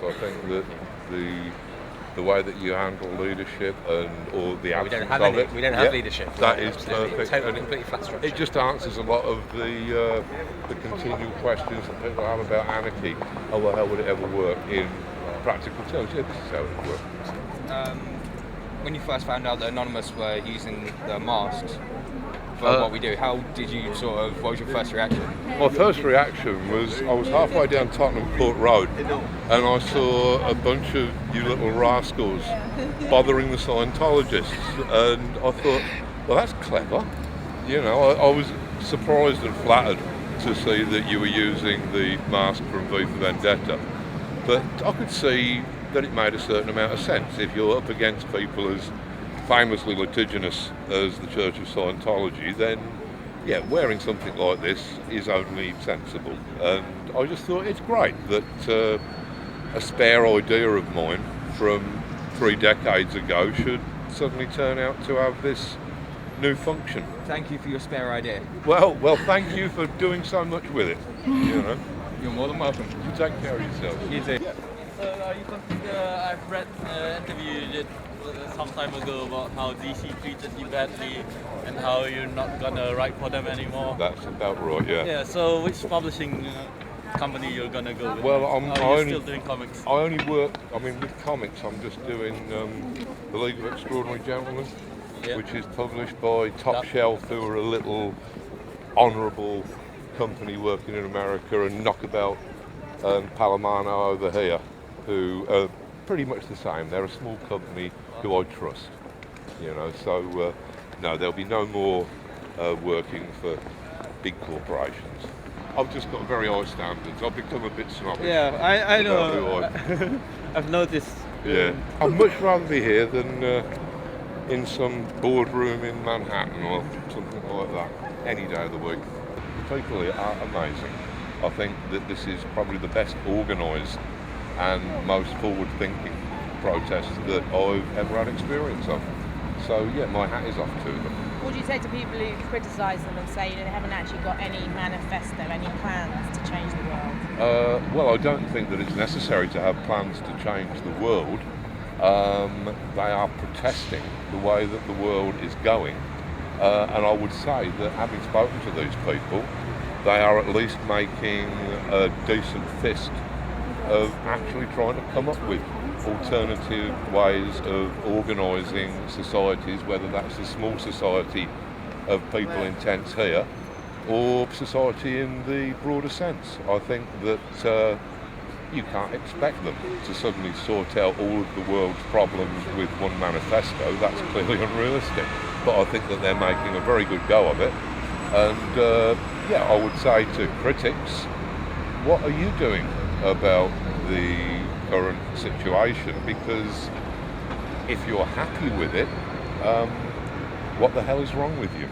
I think that the way that you handle leadership or the absence of it. We don't have leadership. That is perfect. Totally, completely flat structure. It just answers a lot of the continual questions that people have about anarchy. Oh, well, how would it ever work in practical terms? Yeah, this is how it would work. When you first found out that Anonymous were using the masks for what we do, what was your first reaction? My first reaction was I was halfway down Tottenham Court Road and I saw a bunch of you little rascals bothering the Scientologists, and I thought, well, that's clever. You know, I was surprised and flattered to see that you were using the mask from V for Vendetta, but I could see that it made a certain amount of sense. If you're up against people as famously litigious as the Church of Scientology, then yeah, wearing something like this is only sensible. And I just thought it's great that a spare idea of mine from 3 decades ago should suddenly turn out to have this new function. Thank you for your spare idea. Well, thank you for doing so much with it. You know, you're more than welcome. You take care of yourself. You too. Yeah. So you consider, I've read an interview you did some time ago about how DC treated you badly and how you're not gonna write for them anymore. That's about right, yeah. Yeah, so which publishing company you're gonna go with? Well, you're still doing comics? I only work, with comics, I'm just doing The League of Extraordinary Gentlemen, which is published by Top Shelf, who are a little honourable company working in America, and Knockabout and Palomano over here, who are pretty much the same. They're a small company who I trust, so no, there'll be no more working for big corporations. I've just got very high standards. I've become a bit snobbish. Yeah, I know. I've noticed. Yeah, I'd much rather be here than in some boardroom in Manhattan or something like that, any day of the week. The people here are amazing. I think that this is probably the best organised and most forward-thinking protest that I've ever had experience of. So yeah, my hat is off to them. What do you say to people who criticise them and say they haven't actually got any manifesto, any plans to change the world? Well, I don't think that it's necessary to have plans to change the world. They are protesting the way that the world is going, and I would say that having spoken to these people, they are at least making a decent fist of actually trying to come up with alternative ways of organising societies, whether that's a small society of people in tents here or society in the broader sense. I think that you can't expect them to suddenly sort out all of the world's problems with one manifesto. That's clearly unrealistic. But I think that they're making a very good go of it. And I would say to critics, what are you doing about the current situation? Because if you're happy with it, what the hell is wrong with you?